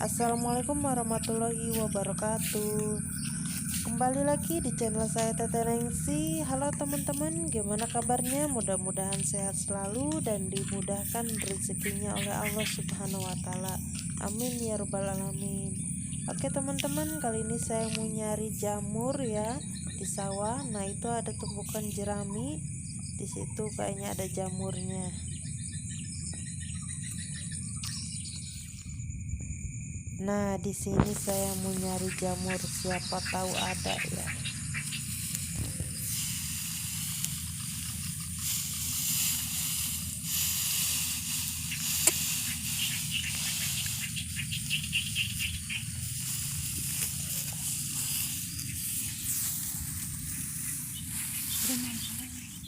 Assalamualaikum warahmatullahi wabarakatuh. Kembali lagi di channel saya Teteh Nengsi. Halo teman-teman, gimana kabarnya? Mudah-mudahan sehat selalu dan dimudahkan rezekinya oleh Allah Subhanahu wa taala. Amin ya rabbal alamin. Oke teman-teman, kali ini saya mau nyari jamur ya di sawah. Nah, itu ada tumpukan jerami. Di situ kayaknya ada jamurnya. Nah, di sini saya mau nyari jamur, siapa tahu ada ya.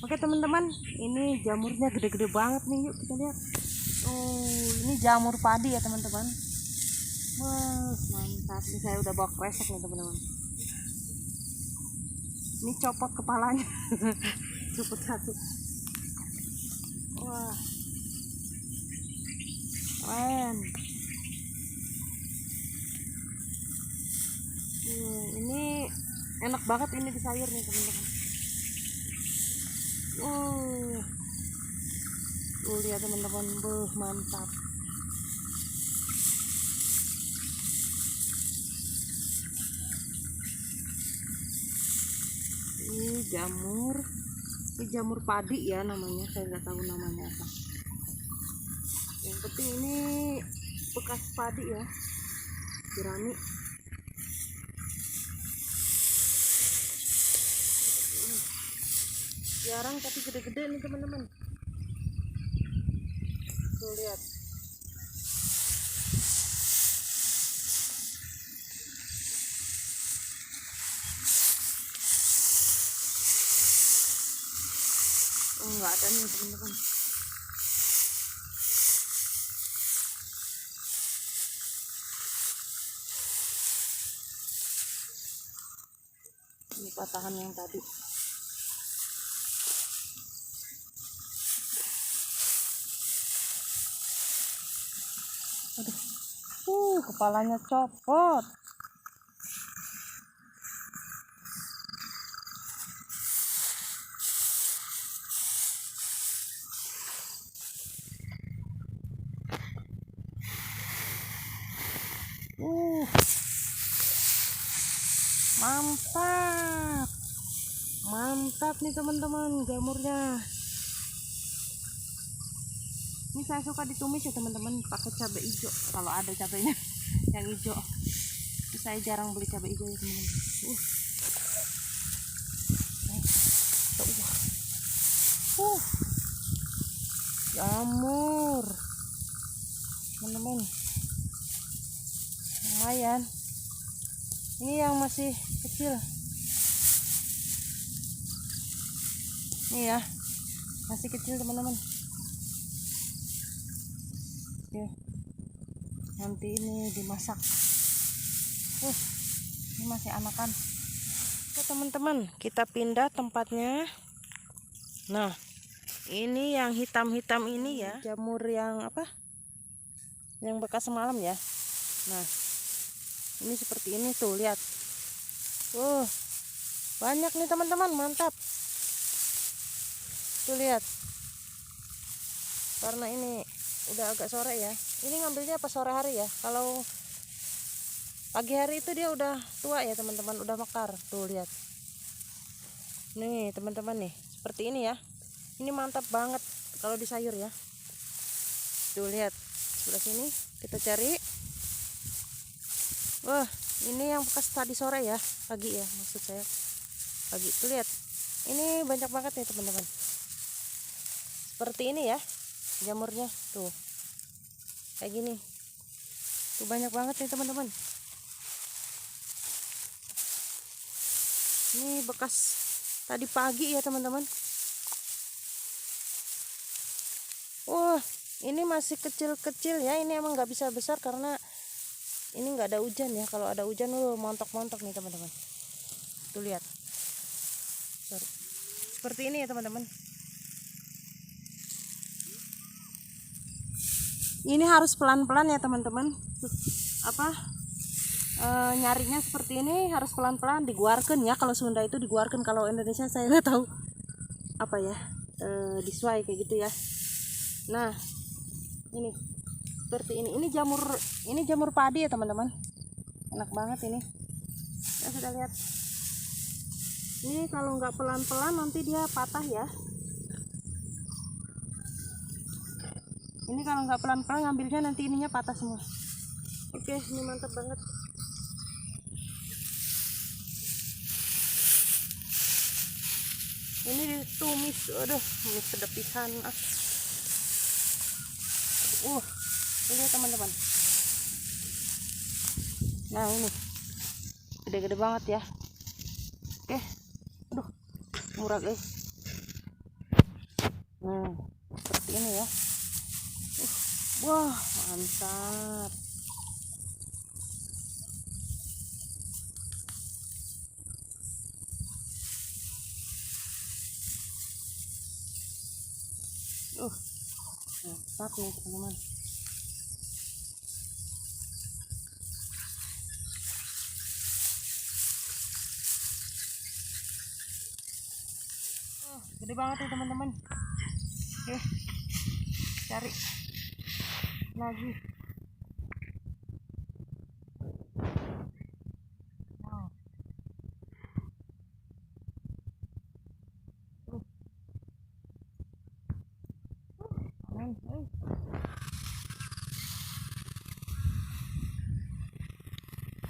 Oke teman-teman, ini jamurnya gede-gede banget nih, yuk kita lihat. Oh, ini jamur padi ya teman-teman. Wah, mantap. Ini saya udah bawa kresek nih teman-teman. Ini copot kepalanya. Copot satu. Wah, keren. Ini enak banget ini di sayur nih teman-teman. Tuh lihat teman-teman, mantap. Ini jamur padi ya namanya, saya nggak tahu namanya apa. Yang penting ini bekas padi ya, jerami. Jarang tapi gede-gede nih teman-teman. Tuh lihat. Oh, nggak ada nih teman-teman. Ini patahan yang tadi. Aduh, kepalanya copot. Mantap. Mantap nih teman-teman jamurnya. Ini saya suka ditumis ya teman-teman, pakai cabai hijau kalau ada cabainya yang hijau. Saya jarang beli cabai hijau ya teman-teman. Jamur teman-teman, lumayan. Ini yang masih kecil nih ya, masih kecil teman-teman ya. Nanti ini dimasak. Ini masih anakan. Oke teman-teman, kita pindah tempatnya. Nah, ini yang hitam-hitam ini ya, jamur yang apa, yang bekas semalam ya. Nah, ini seperti ini tuh, lihat. Banyak nih teman-teman, mantap. Tuh lihat. Karena ini udah agak sore ya. Ini ngambilnya pas sore hari ya. Kalau pagi hari itu dia udah tua ya teman-teman, udah mekar. Tuh lihat. Nih teman-teman nih, seperti ini ya. Ini mantap banget kalau di sayur ya. Tuh lihat. Sebelah sini kita cari. Wah, ini yang bekas tadi sore ya, pagi ya maksud saya. Pagi. Tuh lihat. Ini banyak banget nih teman-teman. Seperti ini ya jamurnya tuh, kayak gini tuh, banyak banget nih teman-teman. Ini bekas tadi pagi ya teman-teman. Ini masih kecil-kecil ya, ini emang nggak bisa besar karena ini nggak ada hujan ya. Kalau ada hujan montok-montok nih teman-teman. Tuh lihat. Seperti ini ya teman-teman. Ini harus pelan-pelan ya teman-teman. Nyarinya seperti ini harus pelan-pelan, diguarkan ya. Kalau Sunda itu diguarkan, kalau Indonesia saya nggak tahu apa ya, disuai kayak gitu ya. Nah ini seperti ini jamur padi ya teman-teman, enak banget ini ya. Sudah lihat ini, kalau nggak pelan-pelan nanti dia patah ya. Ini kalau nggak pelan-pelan ngambilnya nanti ininya patah semua. Oke, ini mantap banget. Ini ditumis, aduh ini sedap pisan. Ini teman-teman. Nah ini gede-gede banget ya. Oke, aduh murah guys. Nah seperti ini ya. Wah mantap. Mantap nih teman-teman. Gede banget nih teman-teman. Oke, cari lagi.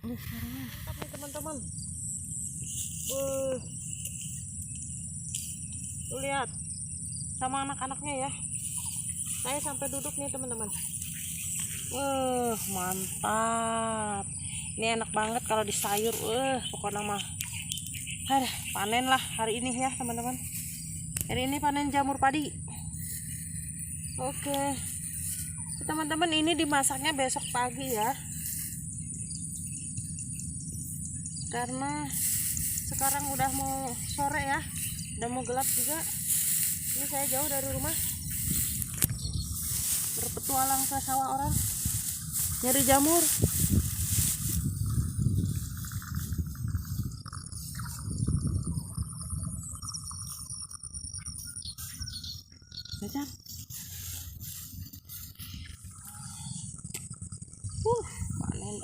Mantap nih teman-teman. Tuh lihat sama anak-anaknya ya. Saya sampai duduk nih teman-teman. Mantap. Ini enak banget kalau disayur. Pokoknya mah. Panen lah hari ini ya teman-teman. Hari ini panen jamur padi. Oke. Teman-teman, ini dimasaknya besok pagi ya. Karena sekarang udah mau sore ya. Udah mau gelap juga. Ini saya jauh dari rumah, berpetualang ke sawah orang nyari jamur. Jajan. Panen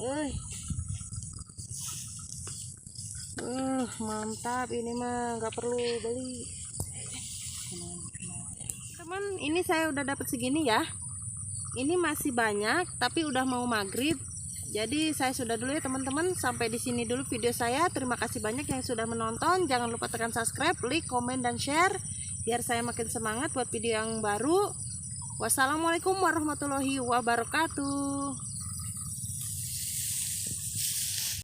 mantap. Ini mah nggak perlu beli. Teman, ini saya udah dapat segini ya. Ini masih banyak tapi udah mau maghrib. Jadi saya sudah dulu ya teman-teman. Sampai di sini dulu video saya. Terima kasih banyak yang sudah menonton. Jangan lupa tekan subscribe, like, komen, dan share biar saya makin semangat buat video yang baru. Wassalamualaikum warahmatullahi wabarakatuh.